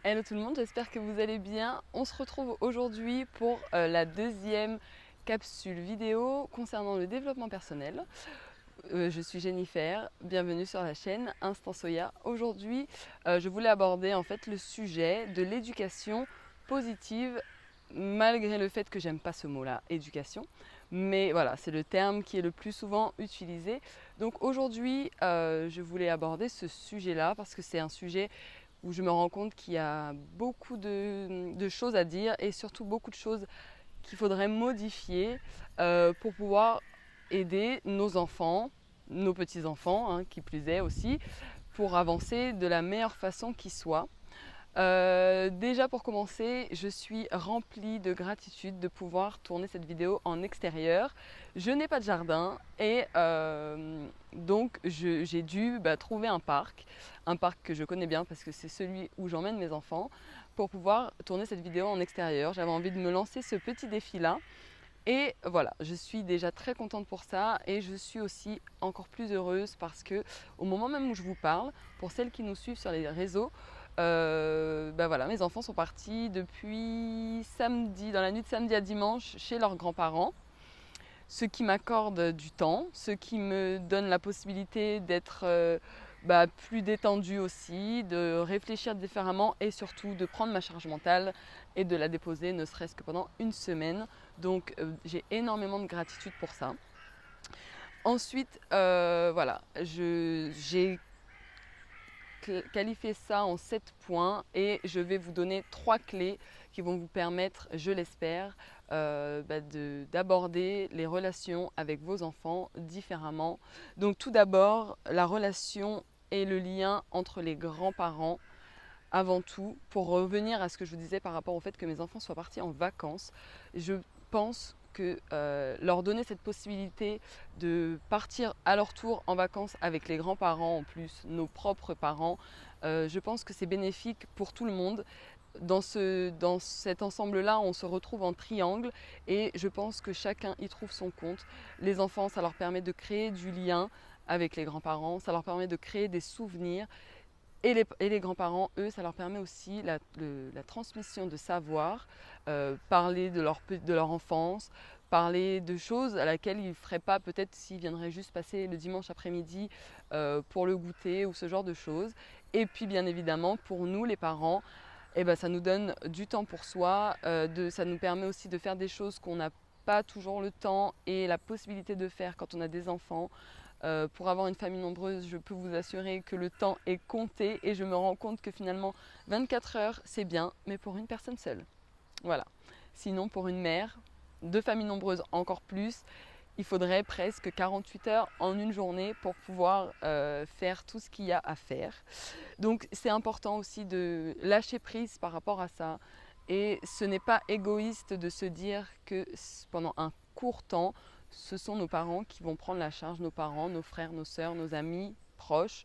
Hello tout le monde, j'espère que vous allez bien. On se retrouve aujourd'hui pour la deuxième capsule vidéo concernant le développement personnel. Je suis Jennifer, bienvenue sur la chaîne Instant Soya. Aujourd'hui, je voulais aborder en fait le sujet de l'éducation positive, malgré le fait que j'aime pas ce mot-là, éducation. Mais voilà, c'est le terme qui est le plus souvent utilisé. Donc aujourd'hui, je voulais aborder ce sujet-là parce que c'est un sujet où je me rends compte qu'il y a beaucoup de choses à dire et surtout beaucoup de choses qu'il faudrait modifier pour pouvoir aider nos enfants, nos petits-enfants, hein, qui plus est aussi, pour avancer de la meilleure façon qui soit. Déjà pour commencer, je suis remplie de gratitude de pouvoir tourner cette vidéo en extérieur. Je n'ai pas de jardin et donc j'ai dû trouver un parc que je connais bien parce que c'est celui où j'emmène mes enfants pour pouvoir tourner cette vidéo en extérieur. J'avais envie de me lancer ce petit défi-là. Et voilà, je suis déjà très contente pour ça et je suis aussi encore plus heureuse parce que au moment même où je vous parle, pour celles qui nous suivent sur les réseaux, voilà, mes enfants sont partis depuis samedi, dans la nuit de samedi à dimanche, chez leurs grands-parents, ce qui m'accorde du temps, ce qui me donne la possibilité d'être plus détendue aussi, de réfléchir différemment et surtout de prendre ma charge mentale et de la déposer ne serait-ce que pendant une semaine. Donc j'ai énormément de gratitude pour ça. Ensuite, voilà, j'ai qualifié ça en 7 points et je vais vous donner 3 clés qui vont vous permettre, je l'espère, d'aborder les relations avec vos enfants différemment. Donc tout d'abord, la relation et le lien entre les grands-parents avant tout, pour revenir à ce que je vous disais par rapport au fait que mes enfants soient partis en vacances. Je pense que leur donner cette possibilité de partir à leur tour en vacances avec les grands-parents, en plus nos propres parents, je pense que c'est bénéfique pour tout le monde. Dans cet ensemble-là, on se retrouve en triangle et je pense que chacun y trouve son compte. Les enfants, ça leur permet de créer du lien avec les grands-parents, ça leur permet de créer des souvenirs. Et les grands-parents, eux, ça leur permet aussi la transmission de savoir, parler de leur enfance, parler de choses à laquelle ils ne feraient pas peut-être s'ils viendraient juste passer le dimanche après-midi pour le goûter ou ce genre de choses. Et puis bien évidemment, pour nous les parents, ça nous donne du temps pour soi, ça nous permet aussi de faire des choses qu'on n'a pas toujours le temps et la possibilité de faire quand on a des enfants. Pour avoir une famille nombreuse, je peux vous assurer que le temps est compté et je me rends compte que finalement 24 heures c'est bien, mais pour une personne seule. Voilà. Sinon pour une mère, de famille nombreuse encore plus, il faudrait presque 48 heures en une journée pour pouvoir faire tout ce qu'il y a à faire. Donc c'est important aussi de lâcher prise par rapport à ça. Et ce n'est pas égoïste de se dire que pendant un court temps, ce sont nos parents qui vont prendre la charge, nos parents, nos frères, nos sœurs, nos amis proches,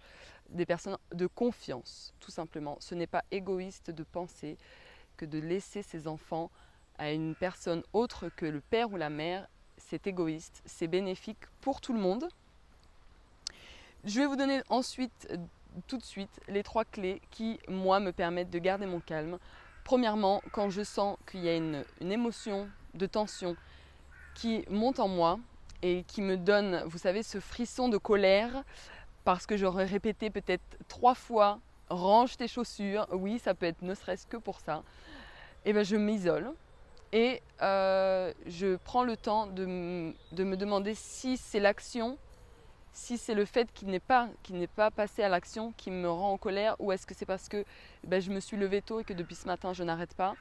des personnes de confiance, tout simplement. Ce n'est pas égoïste de penser que de laisser ses enfants à une personne autre que le père ou la mère, c'est égoïste, c'est bénéfique pour tout le monde. Je vais vous donner ensuite, tout de suite, les 3 clés qui, moi, me permettent de garder mon calme. Premièrement, quand je sens qu'il y a une émotion de tension qui monte en moi et qui me donne, vous savez, ce frisson de colère, parce que j'aurais répété peut-être 3 fois « range tes chaussures », oui, ça peut être ne serait-ce que pour ça, et je m'isole. Et je prends le temps de me demander si c'est l'action, si c'est le fait qu'il n'est pas passé à l'action qui me rend en colère, ou est-ce que c'est parce que je me suis levée tôt et que depuis ce matin je n'arrête pas,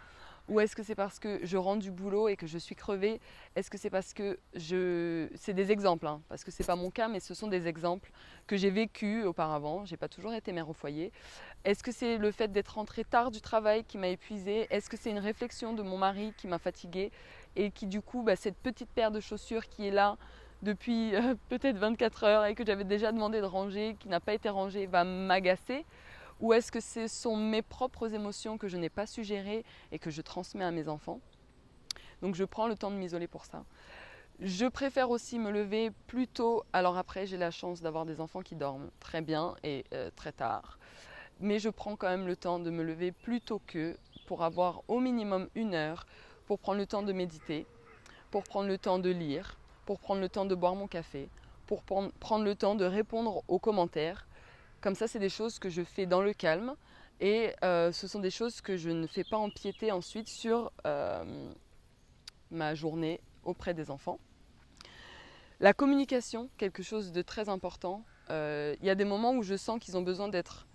ou est-ce que c'est parce que je rentre du boulot et que je suis crevée, est-ce que c'est parce que c'est des exemples, hein, parce que ce n'est pas mon cas, mais ce sont des exemples que j'ai vécu auparavant, je n'ai pas toujours été mère au foyer. Est-ce que c'est le fait d'être rentrée tard du travail qui m'a épuisée? Est-ce que c'est une réflexion de mon mari qui m'a fatiguée et qui du coup, cette petite paire de chaussures qui est là depuis peut-être 24 heures et que j'avais déjà demandé de ranger, qui n'a pas été rangée, va m'agacer? Ou est-ce que ce sont mes propres émotions que je n'ai pas su gérer et que je transmets à mes enfants? Donc je prends le temps de m'isoler pour ça. Je préfère aussi me lever plus tôt. Alors après, j'ai la chance d'avoir des enfants qui dorment très bien et très tard. mais je prends quand même le temps de me lever plus tôt qu'eux pour avoir au minimum 1 heure pour prendre le temps de méditer, pour prendre le temps de lire, pour prendre le temps de boire mon café, pour prendre le temps de répondre aux commentaires. Comme ça, c'est des choses que je fais dans le calme et ce sont des choses que je ne fais pas empiéter ensuite sur ma journée auprès des enfants. La communication, quelque chose de très important. Il y a des moments où je sens qu'ils ont besoin d'être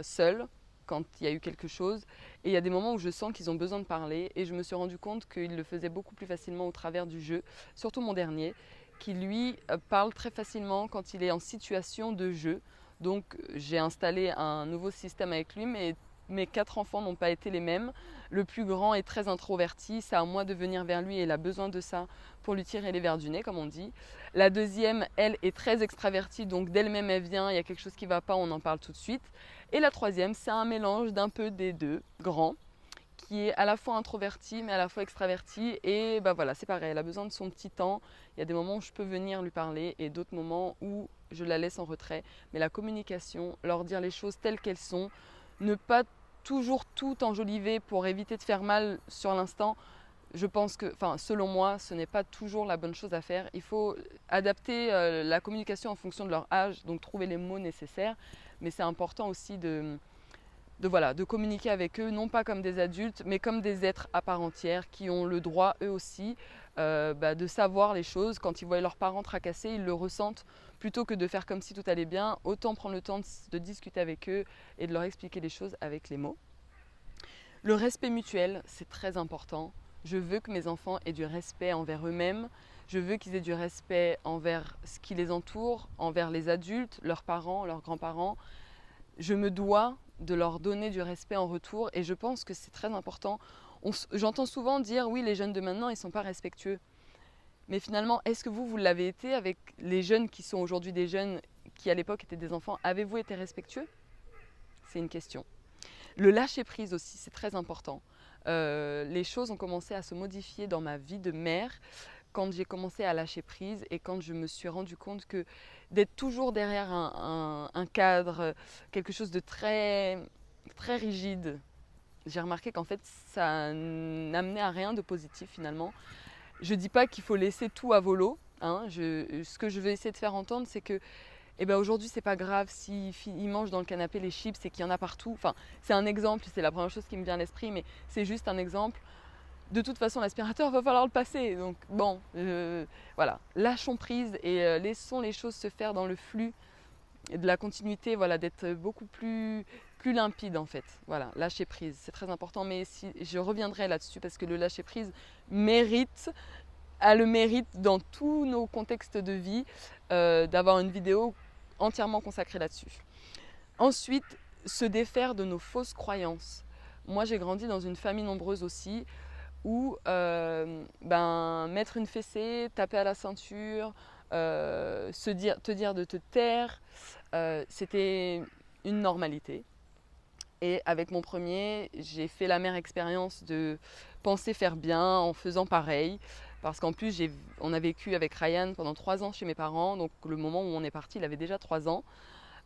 seuls quand il y a eu quelque chose. Et il y a des moments où je sens qu'ils ont besoin de parler. Et je me suis rendu compte qu'ils le faisaient beaucoup plus facilement au travers du jeu. Surtout mon dernier, qui lui parle très facilement quand il est en situation de jeu. Donc j'ai installé un nouveau système avec lui, mais mes 4 enfants n'ont pas été les mêmes. Le plus grand est très introverti, c'est à moi de venir vers lui et il a besoin de ça pour lui tirer les vers du nez, comme on dit. La deuxième, elle, est très extravertie, donc d'elle-même elle vient, il y a quelque chose qui ne va pas, on en parle tout de suite. Et la troisième, c'est un mélange d'un peu des deux, grand, qui est à la fois introverti mais à la fois extraverti. Et bah voilà, c'est pareil, elle a besoin de son petit temps. Il y a des moments où je peux venir lui parler et d'autres moments où je la laisse en retrait. Mais la communication, leur dire les choses telles qu'elles sont, ne pas toujours tout enjoliver pour éviter de faire mal sur l'instant. Je pense que, selon moi, ce n'est pas toujours la bonne chose à faire. Il faut adapter la communication en fonction de leur âge, donc trouver les mots nécessaires. Mais c'est important aussi de communiquer avec eux, non pas comme des adultes, mais comme des êtres à part entière qui ont le droit, eux aussi, de savoir les choses. Quand ils voient leurs parents tracassés, ils le ressentent. Plutôt que de faire comme si tout allait bien, autant prendre le temps de discuter avec eux et de leur expliquer les choses avec les mots. Le respect mutuel, c'est très important. Je veux que mes enfants aient du respect envers eux-mêmes. Je veux qu'ils aient du respect envers ce qui les entoure, envers les adultes, leurs parents, leurs grands-parents. Je me dois de leur donner du respect en retour et je pense que c'est très important. J'entends souvent dire oui, les jeunes de maintenant, ils ne sont pas respectueux. Mais finalement, est-ce que vous l'avez été avec les jeunes qui sont aujourd'hui des jeunes qui à l'époque étaient des enfants? Avez-vous été respectueux? C'est une question. Le lâcher prise aussi, c'est très important. Les choses ont commencé à se modifier dans ma vie de mère quand j'ai commencé à lâcher prise et quand je me suis rendu compte que d'être toujours derrière un cadre, quelque chose de très, très rigide, j'ai remarqué qu'en fait ça n'amenait à rien de positif finalement. Je ne dis pas qu'il faut laisser tout à volo. Ce que je vais essayer de faire entendre, c'est que aujourd'hui, c'est pas grave s'ils mangent dans le canapé les chips et qu'il y en a partout. Enfin, c'est un exemple, c'est la première chose qui me vient à l'esprit, mais c'est juste un exemple. De toute façon, l'aspirateur, va falloir le passer. Donc bon, voilà, lâchons prise et laissons les choses se faire dans le flux et de la continuité, voilà, d'être beaucoup plus limpide en fait. Voilà, lâcher prise, c'est très important. Mais je reviendrai là-dessus parce que le lâcher prise a le mérite dans tous nos contextes de vie d'avoir une vidéo entièrement consacrée là-dessus. Ensuite, se défaire de nos fausses croyances. Moi, j'ai grandi dans une famille nombreuse aussi où mettre une fessée, taper à la ceinture, te dire de te taire, c'était une normalité. Et avec mon premier, j'ai fait l'amère expérience de penser faire bien en faisant pareil. Parce qu'en plus, on a vécu avec Ryan pendant 3 ans chez mes parents. Donc le moment où on est parti, il avait déjà 3 ans.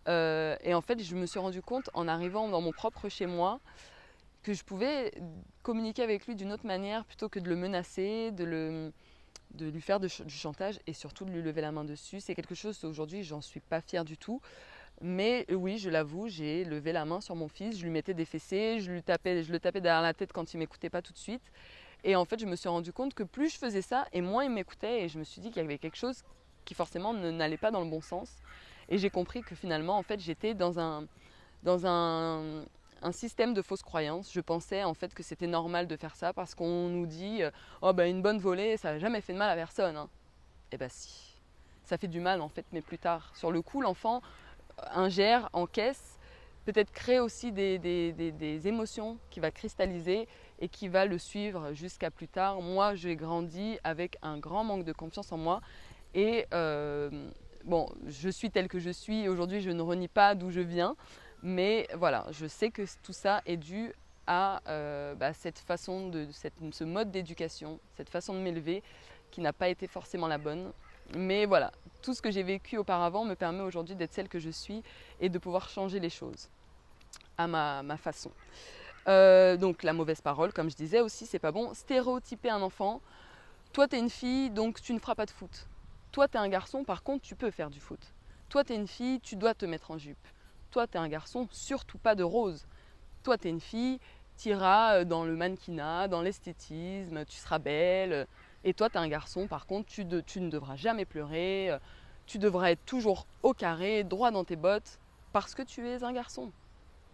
Et en fait, je me suis rendu compte en arrivant dans mon propre chez moi que je pouvais communiquer avec lui d'une autre manière plutôt que de le menacer, de lui faire du chantage et surtout de lui lever la main dessus. C'est quelque chose aujourd'hui, j'en suis pas fière du tout. Mais oui, je l'avoue, j'ai levé la main sur mon fils, je lui mettais des fessées, je le tapais derrière la tête quand il m'écoutait pas tout de suite. Et en fait, je me suis rendu compte que plus je faisais ça, et moins il m'écoutait. Et je me suis dit qu'il y avait quelque chose qui forcément n'allait pas dans le bon sens. Et j'ai compris que finalement, en fait, j'étais dans un système de fausses croyances. Je pensais en fait que c'était normal de faire ça parce qu'on nous dit une bonne volée, ça n'a jamais fait de mal à personne. Hein. Eh ben si, ça fait du mal en fait, mais plus tard. Sur le coup, l'enfant ingère, encaisse, peut-être crée aussi des émotions qui va cristalliser et qui va le suivre jusqu'à plus tard. Moi, j'ai grandi avec un grand manque de confiance en moi et je suis telle que je suis. Aujourd'hui, je ne renie pas d'où je viens, mais voilà, je sais que tout ça est dû à cette façon ce mode d'éducation, cette façon de m'élever qui n'a pas été forcément la bonne. Mais voilà, tout ce que j'ai vécu auparavant me permet aujourd'hui d'être celle que je suis et de pouvoir changer les choses à ma façon. Donc la mauvaise parole, comme je disais aussi, c'est pas bon. Stéréotyper un enfant. Toi, t'es une fille, donc tu ne feras pas de foot. Toi, t'es un garçon, par contre, tu peux faire du foot. Toi, t'es une fille, tu dois te mettre en jupe. Toi, t'es un garçon, surtout pas de rose. Toi, t'es une fille, t'iras dans le mannequinat, dans l'esthétisme, tu seras belle. Et toi, t'es un garçon, par contre, tu ne devras jamais pleurer. Tu devras être toujours au carré, droit dans tes bottes, parce que tu es un garçon.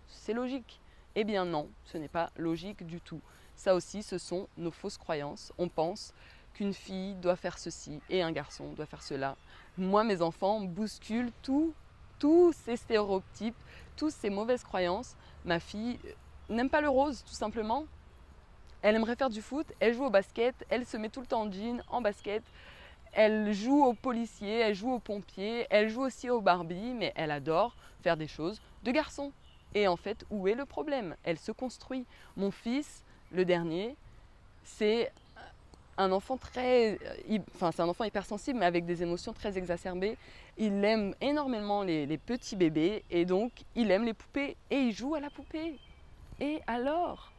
C'est logique. Eh bien non, ce n'est pas logique du tout. Ça aussi, ce sont nos fausses croyances. On pense qu'une fille doit faire ceci et un garçon doit faire cela. Moi, mes enfants bousculent tous ces stéréotypes, toutes ces mauvaises croyances. Ma fille n'aime pas le rose, tout simplement. Elle aimerait faire du foot, elle joue au basket, elle se met tout le temps en jean, en basket. Elle joue aux policiers, elle joue aux pompiers, elle joue aussi aux Barbie, mais elle adore faire des choses de garçon. Et en fait, où est le problème? Elle se construit. Mon fils, le dernier, c'est un enfant c'est un enfant hypersensible, mais avec des émotions très exacerbées. Il aime énormément les petits bébés, et donc il aime les poupées, et il joue à la poupée. Et alors,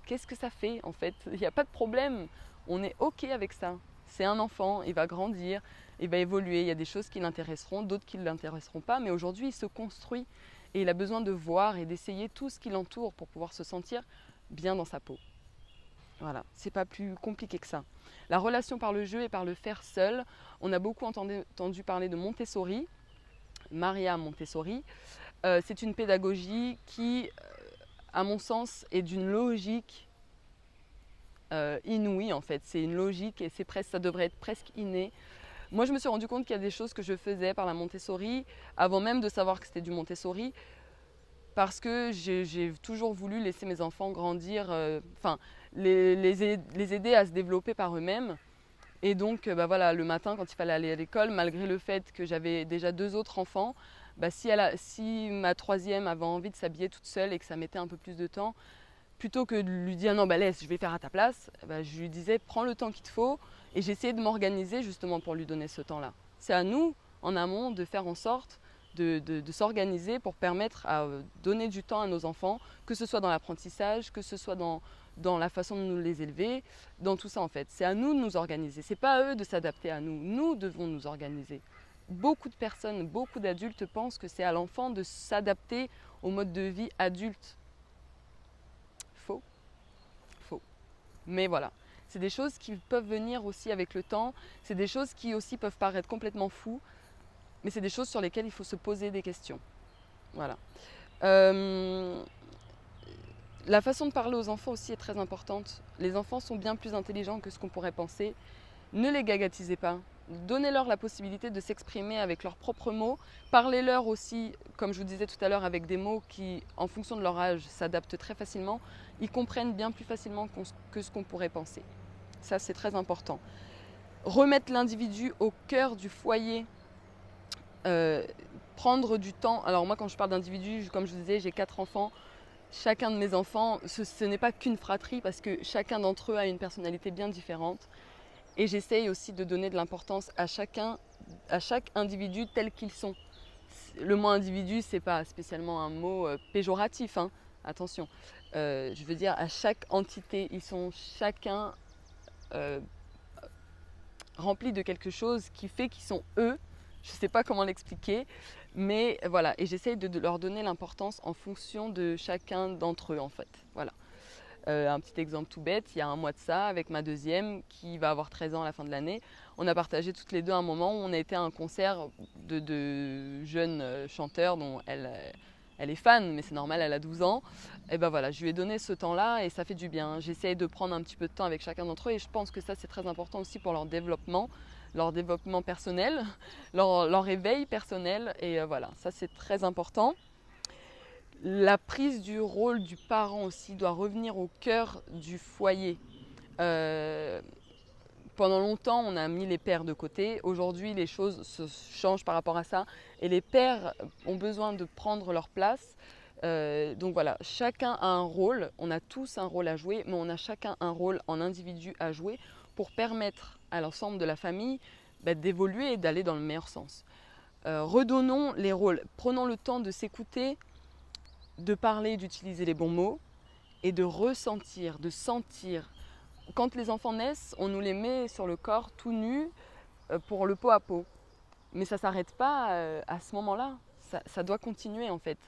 qu'est-ce que ça fait en fait? Il n'y a pas de problème. On est OK avec ça. C'est un enfant, il va grandir, il va évoluer. Il y a des choses qui l'intéresseront, d'autres qui ne l'intéresseront pas. Mais aujourd'hui, il se construit et il a besoin de voir et d'essayer tout ce qui l'entoure pour pouvoir se sentir bien dans sa peau. Voilà, c'est pas plus compliqué que ça. La relation par le jeu et par le faire seul. On a beaucoup entendu parler de Montessori, Maria Montessori. C'est une pédagogie qui, à mon sens, est d'une logique inouïe en fait. C'est une logique et ça devrait être presque inné. Moi, je me suis rendu compte qu'il y a des choses que je faisais par la Montessori avant même de savoir que c'était du Montessori, parce que j'ai toujours voulu laisser mes enfants grandir, les aider à se développer par eux-mêmes. Et donc, voilà, le matin, quand il fallait aller à l'école, malgré le fait que j'avais déjà 2 autres enfants, si ma troisième avait envie de s'habiller toute seule et que ça mettait un peu plus de temps, plutôt que de lui dire non, laisse, je vais faire à ta place, je lui disais prends le temps qu'il te faut, et j'essayais de m'organiser justement pour lui donner ce temps-là. C'est à nous, en amont, de faire en sorte de s'organiser pour permettre à donner du temps à nos enfants, que ce soit dans l'apprentissage, que ce soit dans la façon de nous les élever, dans tout ça en fait. C'est à nous de nous organiser, c'est pas à eux de s'adapter à nous, nous devons nous organiser. Beaucoup de personnes, beaucoup d'adultes pensent que c'est à l'enfant de s'adapter au mode de vie adulte. Faux. Faux. Mais voilà, c'est des choses qui peuvent venir aussi avec le temps, c'est des choses qui aussi peuvent paraître complètement fous, mais c'est des choses sur lesquelles il faut se poser des questions. Voilà. La façon de parler aux enfants aussi est très importante. Les enfants sont bien plus intelligents que ce qu'on pourrait penser. Ne les gagatisez pas. Donnez-leur la possibilité de s'exprimer avec leurs propres mots. Parlez-leur aussi, comme je vous disais tout à l'heure, avec des mots qui, en fonction de leur âge, s'adaptent très facilement. Ils comprennent bien plus facilement que ce qu'on pourrait penser. Ça, c'est très important. Remettre l'individu au cœur du foyer. Prendre du temps. Alors moi, quand je parle d'individu, comme je vous disais, j'ai 4 enfants. Chacun de mes enfants, ce n'est pas qu'une fratrie, parce que chacun d'entre eux a une personnalité bien différente. Et j'essaye aussi de donner de l'importance à chaque individu tel qu'ils sont. Le mot individu, c'est pas spécialement un mot péjoratif, hein. Attention. Je veux dire à chaque entité, ils sont chacun remplis de quelque chose qui fait qu'ils sont eux. Je ne sais pas comment l'expliquer, mais voilà. Et j'essaye de leur donner l'importance en fonction de chacun d'entre eux, en fait. Voilà. Un petit exemple tout bête, il y a un mois de ça, avec ma deuxième, qui va avoir 13 ans à la fin de l'année, on a partagé toutes les deux un moment où on a été à un concert de jeunes chanteurs dont elle est fan, mais c'est normal, elle a 12 ans. Et ben voilà, je lui ai donné ce temps-là et ça fait du bien. J'essaye de prendre un petit peu de temps avec chacun d'entre eux et je pense que ça c'est très important aussi pour leur développement personnel, leur éveil personnel. Et voilà, ça c'est très important. La prise du rôle du parent aussi doit revenir au cœur du foyer. Pendant longtemps, on a mis les pères de côté. Aujourd'hui, les choses se changent par rapport à ça. Et les pères ont besoin de prendre leur place. Donc voilà, chacun a un rôle. On a tous un rôle à jouer, mais on a chacun un rôle en individu à jouer pour permettre à l'ensemble de la famille d'évoluer et d'aller dans le meilleur sens. Redonnons les rôles, prenons le temps de s'écouter, de parler, d'utiliser les bons mots et de ressentir, de sentir. Quand les enfants naissent, on nous les met sur le corps tout nus pour le pot à pot. Mais ça ne s'arrête pas à ce moment-là, ça doit continuer en fait.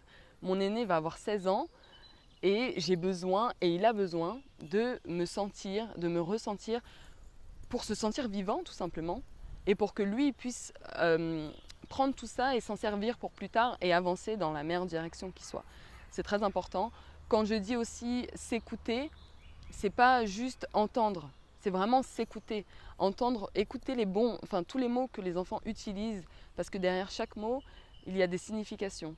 Mon aîné va avoir 16 ans et j'ai besoin, et il a besoin, de me sentir, de me ressentir pour se sentir vivant tout simplement et pour que lui puisse prendre tout ça et s'en servir pour plus tard et avancer dans la meilleure direction qui soit. C'est très important. Quand je dis aussi s'écouter, c'est pas juste entendre, c'est vraiment s'écouter. Entendre, écouter tous les mots que les enfants utilisent, parce que derrière chaque mot, il y a des significations.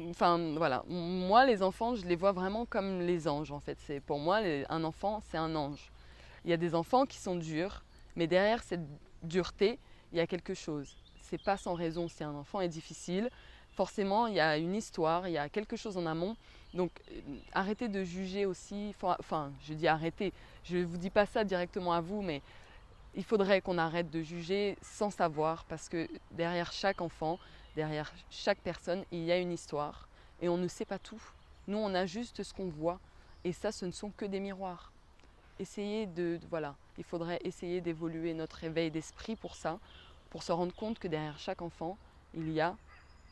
Enfin voilà, moi les enfants, je les vois vraiment comme les anges en fait. Pour moi, un enfant, c'est un ange. Il y a des enfants qui sont durs, mais derrière cette dureté, il y a quelque chose. C'est pas sans raison si un enfant est difficile. Forcément, il y a une histoire, il y a quelque chose en amont. Donc, arrêtez de juger aussi. Enfin, je dis arrêtez. Je ne vous dis pas ça directement à vous, mais il faudrait qu'on arrête de juger sans savoir, parce que derrière chaque enfant, derrière chaque personne, il y a une histoire. Et on ne sait pas tout. Nous, on a juste ce qu'on voit. Et ça, ce ne sont que des miroirs. Il faudrait essayer d'évoluer notre éveil d'esprit pour ça, pour se rendre compte que derrière chaque enfant, il y a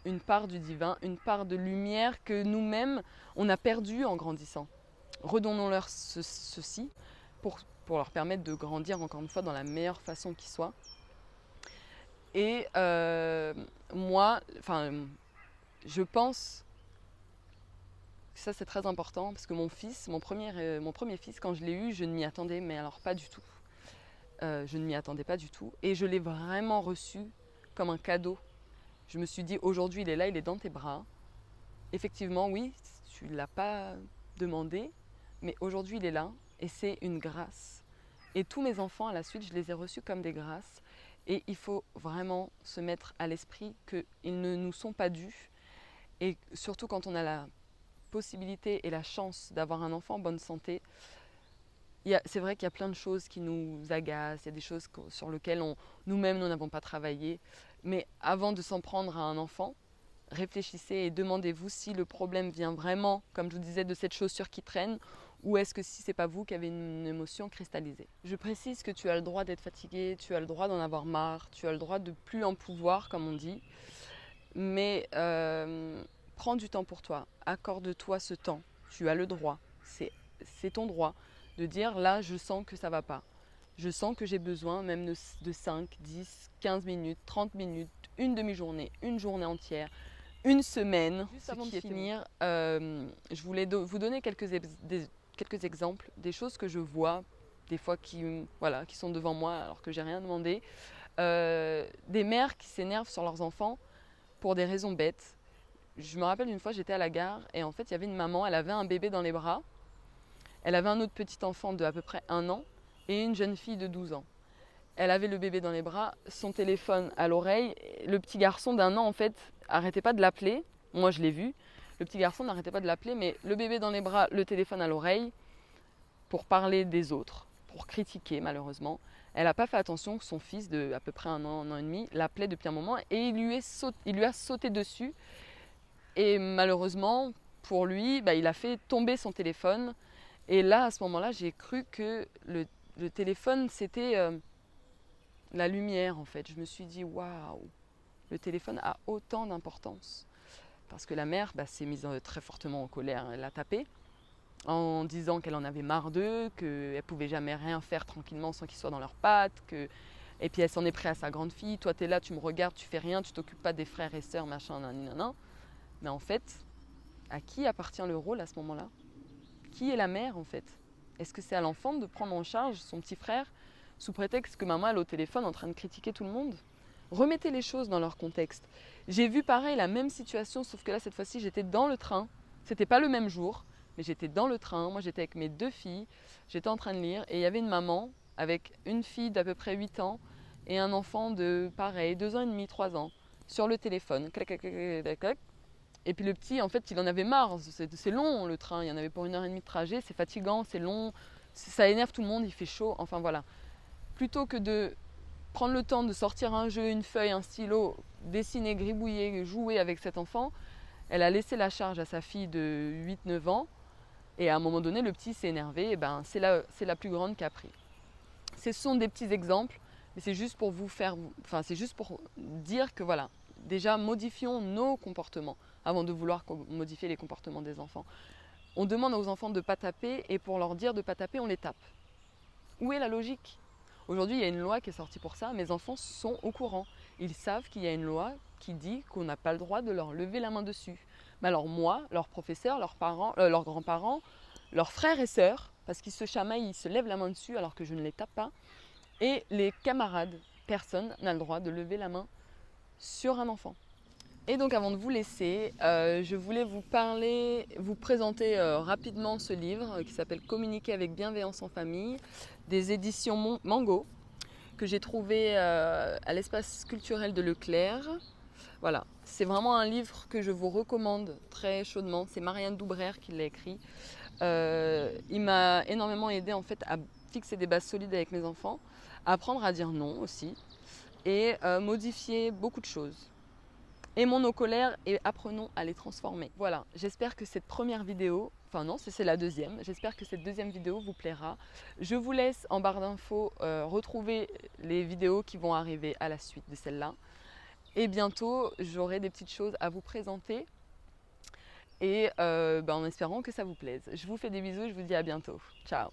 une part du divin, une part de lumière que nous-mêmes, on a perdue en grandissant. Redonnons-leur ceci pour leur permettre de grandir encore une fois dans la meilleure façon qui soit. Et je pense que ça c'est très important parce que mon premier fils, quand je l'ai eu, je ne m'y attendais, mais alors pas du tout. Je ne m'y attendais pas du tout et je l'ai vraiment reçu comme un cadeau. Je me suis dit, aujourd'hui il est là, il est dans tes bras. Effectivement, oui, tu ne l'as pas demandé, mais aujourd'hui il est là et c'est une grâce. Et tous mes enfants à la suite, je les ai reçus comme des grâces. Et il faut vraiment se mettre à l'esprit qu'ils ne nous sont pas dus. Et surtout quand on a la possibilité et la chance d'avoir un enfant en bonne santé, c'est vrai qu'il y a plein de choses qui nous agacent, il y a des choses sur lesquelles nous-mêmes nous n'avons pas travaillé. Mais avant de s'en prendre à un enfant, réfléchissez et demandez-vous si le problème vient vraiment, comme je vous disais, de cette chaussure qui traîne, ou est-ce que si c'est pas vous qui avez une émotion cristallisée. Je précise que tu as le droit d'être fatigué, tu as le droit d'en avoir marre, tu as le droit de plus en pouvoir, comme on dit, mais prends du temps pour toi, accorde-toi ce temps, tu as le droit, c'est ton droit de dire là je sens que ça va pas. Je sens que j'ai besoin même de 5, 10, 15 minutes, 30 minutes, une demi-journée, une journée entière, une semaine. Juste avant de finir, je voulais vous donner quelques exemples, des choses que je vois, des fois qui sont devant moi alors que j'ai rien demandé. Des mères qui s'énervent sur leurs enfants pour des raisons bêtes. Je me rappelle une fois, j'étais à la gare et en fait, il y avait une maman, elle avait un bébé dans les bras. Elle avait un autre petit enfant de à peu près 1 an et une jeune fille de 12 ans. Elle avait le bébé dans les bras, son téléphone à l'oreille. Le petit garçon d'1 an, en fait, arrêtait pas de l'appeler. Moi, je l'ai vu. Le petit garçon n'arrêtait pas de l'appeler, mais le bébé dans les bras, le téléphone à l'oreille, pour parler des autres, pour critiquer, malheureusement. Elle n'a pas fait attention que son fils de à peu près 1 an et demi l'appelait depuis un moment et il lui a sauté dessus. Et malheureusement, pour lui, il a fait tomber son téléphone. Et là, à ce moment-là, j'ai cru que le téléphone, c'était la lumière, en fait. Je me suis dit, waouh, le téléphone a autant d'importance. Parce que la mère s'est mise très fortement en colère. Elle a tapé en disant qu'elle en avait marre d'eux, qu'elle ne pouvait jamais rien faire tranquillement sans qu'ils soient dans leurs pattes. Et puis elle s'en est prise à sa grande fille. Toi, tu es là, tu me regardes, tu fais rien, tu t'occupes pas des frères et sœurs, machin, nan. Mais en fait, à qui appartient le rôle à ce moment-là ? Qui est la mère en fait ? Est-ce que c'est à l'enfant de prendre en charge son petit frère sous prétexte que maman est au téléphone en train de critiquer tout le monde ? Remettez les choses dans leur contexte. J'ai vu pareil la même situation, sauf que là cette fois-ci j'étais dans le train. C'était pas le même jour, mais j'étais dans le train. Moi j'étais avec mes 2 filles, j'étais en train de lire et il y avait une maman avec une fille d'à peu près 8 ans et un enfant de pareil, 2 ans et demi, 3 ans, sur le téléphone. Clac, clac, clac, clac, clac. Et puis le petit, en fait, il en avait marre. C'est long le train, il y en avait pour 1 heure et demie de trajet, c'est fatigant, c'est long, ça énerve tout le monde, il fait chaud, enfin voilà. Plutôt que de prendre le temps de sortir un jeu, une feuille, un stylo, dessiner, gribouiller, jouer avec cet enfant, elle a laissé la charge à sa fille de 8-9 ans. Et à un moment donné, le petit s'est énervé, et ben, c'est la plus grande qui a pris. Ce sont des petits exemples, mais c'est juste pour vous faire, enfin c'est juste pour dire que voilà, déjà modifions nos comportements avant de vouloir modifier les comportements des enfants. On demande aux enfants de ne pas taper et pour leur dire de ne pas taper, on les tape. Où est la logique? Aujourd'hui, il y a une loi qui est sortie pour ça, mes enfants sont au courant. Ils savent qu'il y a une loi qui dit qu'on n'a pas le droit de leur lever la main dessus. Mais alors moi, leurs professeurs, leurs parents, leurs grands-parents, leurs frères et sœurs, parce qu'ils se chamaillent, ils se lèvent la main dessus alors que je ne les tape pas, et les camarades, personne n'a le droit de lever la main sur un enfant. Et donc avant de vous laisser, je voulais vous présenter rapidement ce livre qui s'appelle Communiquer avec bienveillance en famille, des éditions Mango, que j'ai trouvé à l'espace culturel de Leclerc. Voilà, c'est vraiment un livre que je vous recommande très chaudement. C'est Marianne Doubrère qui l'a écrit. Il m'a énormément aidé en fait à fixer des bases solides avec mes enfants, à apprendre à dire non aussi et modifier beaucoup de choses. Aimons nos colères et apprenons à les transformer. Voilà, j'espère que cette première vidéo, enfin non, c'est la deuxième, j'espère que cette deuxième vidéo vous plaira. Je vous laisse en barre d'infos retrouver les vidéos qui vont arriver à la suite de celle-là. Et bientôt, j'aurai des petites choses à vous présenter et en espérant que ça vous plaise. Je vous fais des bisous et je vous dis à bientôt. Ciao!